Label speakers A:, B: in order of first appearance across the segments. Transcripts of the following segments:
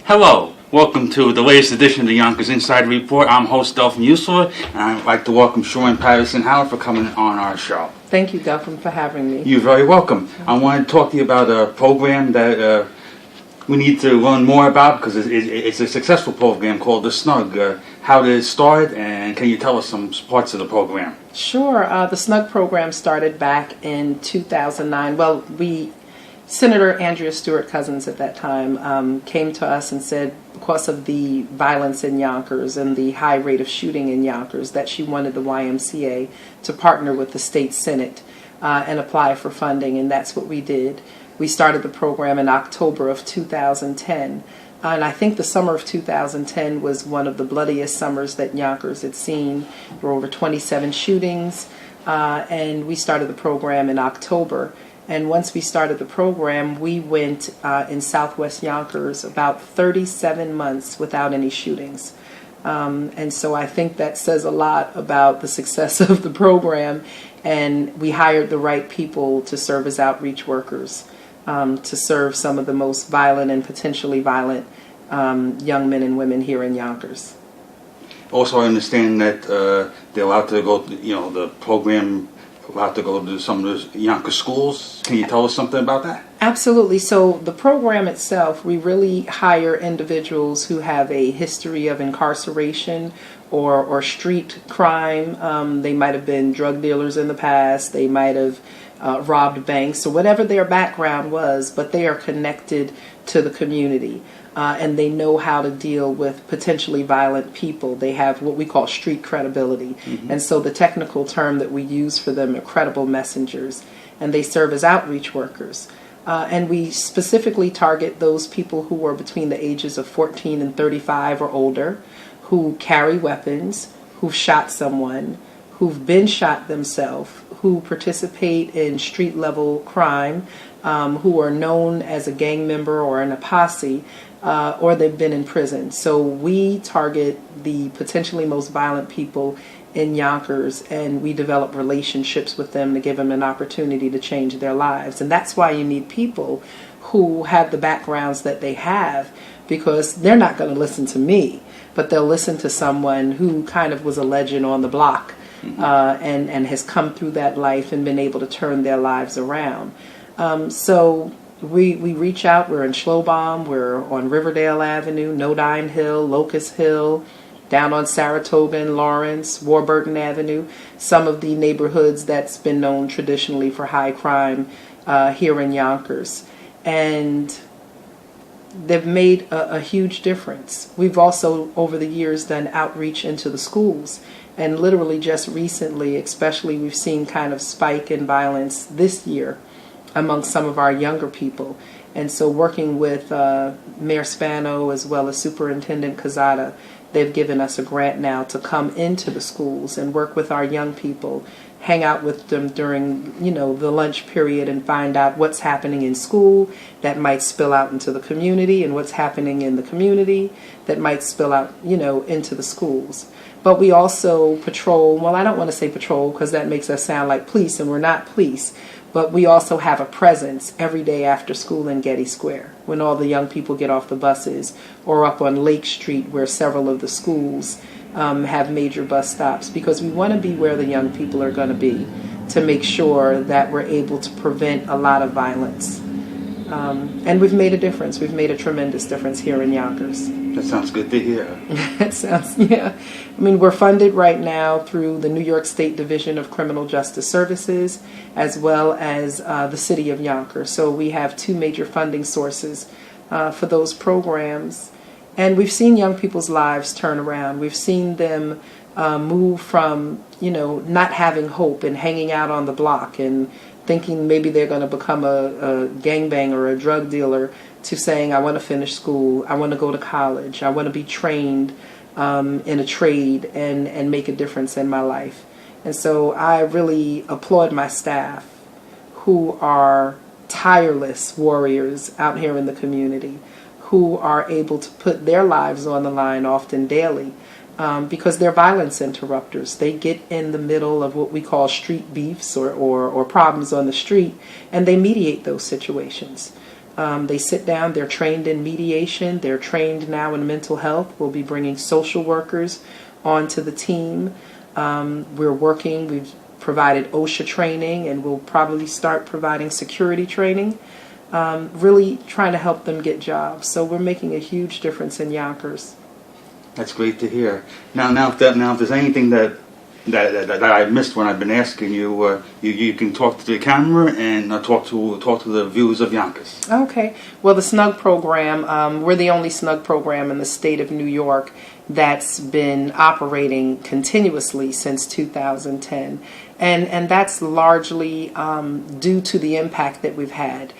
A: Hello, welcome to the latest edition of the Yonkers Insider Report. I'm host Delfim Heusler, and I'd like to welcome Shawyn Patterson Howard for coming on our show.
B: Thank you, Delfim, for having me.
A: You're very welcome. I want to talk to you about a program that we need to learn more about because it's a successful program called the Snug. How did it start, and can you tell us some parts of the program?
B: Sure. The Snug program started back in 2009. Well, Senator Andrea Stewart Cousins at that time came to us and said because of the violence in Yonkers and the high rate of shooting in Yonkers that she wanted the YMCA to partner with the state Senate and apply for funding, and that's what we did. We started the program in October of 2010, and I think the summer of 2010 was one of the bloodiest summers that Yonkers had seen. There were over 27 shootings, and we started the program in October. And once we started the program, we went in Southwest Yonkers about 37 months without any shootings. And so I think that says a lot about the success of the program. And we hired the right people to serve as outreach workers, to serve some of the most violent and potentially violent young men and women here in Yonkers.
A: Also, I understand that they're allowed to go, the program allowed to go to some of the Yonkers schools. Can you tell us something about that? Absolutely.
B: So the program itself, we really hire individuals who have a history of incarceration or street crime. They might have been drug dealers in the past. They might have robbed banks or whatever their background was, but they are connected to the community. And they know how to deal with potentially violent people. They have what we call street credibility. Mm-hmm. And so the technical term that we use for them are credible messengers. And they serve as outreach workers. And we specifically target those people who are between the ages of 14 and 35 or older, who carry weapons, who've shot someone, who've been shot themselves, who participate in street-level crime, who are known as a gang member or in a posse, or they've been in prison. So we target the potentially most violent people in Yonkers, and we develop relationships with them to give them an opportunity to change their lives. And that's why you need people who have the backgrounds that they have, because they're not going to listen to me, but they'll listen to someone who kind of was a legend on the block, and has come through that life and been able to turn their lives around. So we reach out. We're in Schlobaum, we're on Riverdale Avenue, Nodine Hill, Locust Hill, down on Saratoga and Lawrence, Warburton Avenue, some of the neighborhoods that's been known traditionally for high crime here in Yonkers. And they've made a huge difference. We've also, over the years, done outreach into the schools. And literally just recently, especially, we've seen kind of spike in violence this year among some of our younger people. And so working with Mayor Spano as well as Superintendent Cazada, they've given us a grant now to come into the schools and work with our young people, hang out with them during, the lunch period and find out what's happening in school that might spill out into the community and what's happening in the community that might spill out, into the schools. But we also patrol, well, I don't want to say patrol because that makes us sound like police, and we're not police. But we also have a presence every day after school in Getty Square when all the young people get off the buses, or up on Lake Street where several of the schools have major bus stops, because we want to be where the young people are going to be to make sure that we're able to prevent a lot of violence. And we've made a difference. We've made a tremendous difference here in Yonkers.
A: That sounds good to hear.
B: That sounds, yeah. I mean, we're funded right now through the New York State Division of Criminal Justice Services, as well as the City of Yonkers. So we have two major funding sources for those programs. And we've seen young people's lives turn around. We've seen them move from, not having hope and hanging out on the block and thinking maybe they're going to become a gangbanger or a drug dealer, to saying, I want to finish school, I want to go to college, I want to be trained in a trade and make a difference in my life. And so I really applaud my staff, who are tireless warriors out here in the community, who are able to put their lives on the line often daily, because they're violence interrupters. They get in the middle of what we call street beefs or problems on the street, and they mediate those situations. They sit down, they're trained in mediation, they're trained now in mental health. We'll be bringing social workers onto the team. We've provided OSHA training, and we'll probably start providing security training, really trying to help them get jobs. So we're making a huge difference in Yonkers.
A: That's great to hear. Now, if there's anything that I missed when I've been asking you, you can talk to the camera and talk to the viewers of Yonkers.
B: Okay. Well, the Snug program, we're the only Snug program in the state of New York that's been operating continuously since 2010. And that's largely due to the impact that we've had.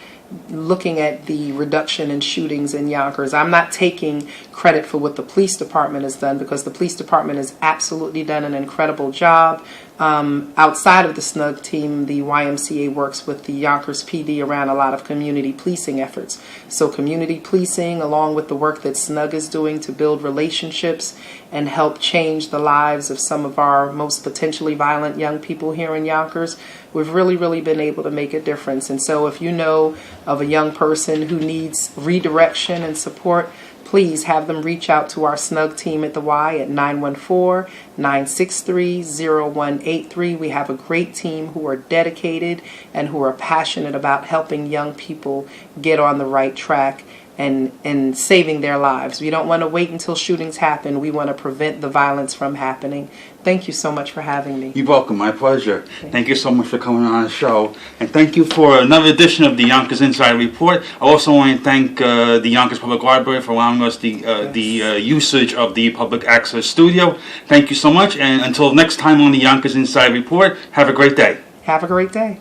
B: Looking at the reduction in shootings in Yonkers, I'm not taking credit for what the police department has done, because the police department has absolutely done an incredible job. Outside of the Snug team, the YMCA works with the Yonkers PD around a lot of community policing efforts. So community policing, along with the work that Snug is doing to build relationships and help change the lives of some of our most potentially violent young people here in Yonkers, we've really been able to make a difference. And so if you know of a young person who needs redirection and support, please have them reach out to our Snug team at the Y at 914-963-0183. We have a great team who are dedicated and who are passionate about helping young people get on the right track and saving their lives. We don't want to wait until shootings happen. We want to prevent the violence from happening. Thank you so much for having me.
A: You're welcome. My pleasure. Thank you so much for coming on the show. And thank you for another edition of the Yonkers Inside Report. I also want to thank the Yonkers Public Library for allowing us the usage of the public access studio. Thank you so much. And until next time on the Yonkers Inside Report, have a great day.
B: Have a great day.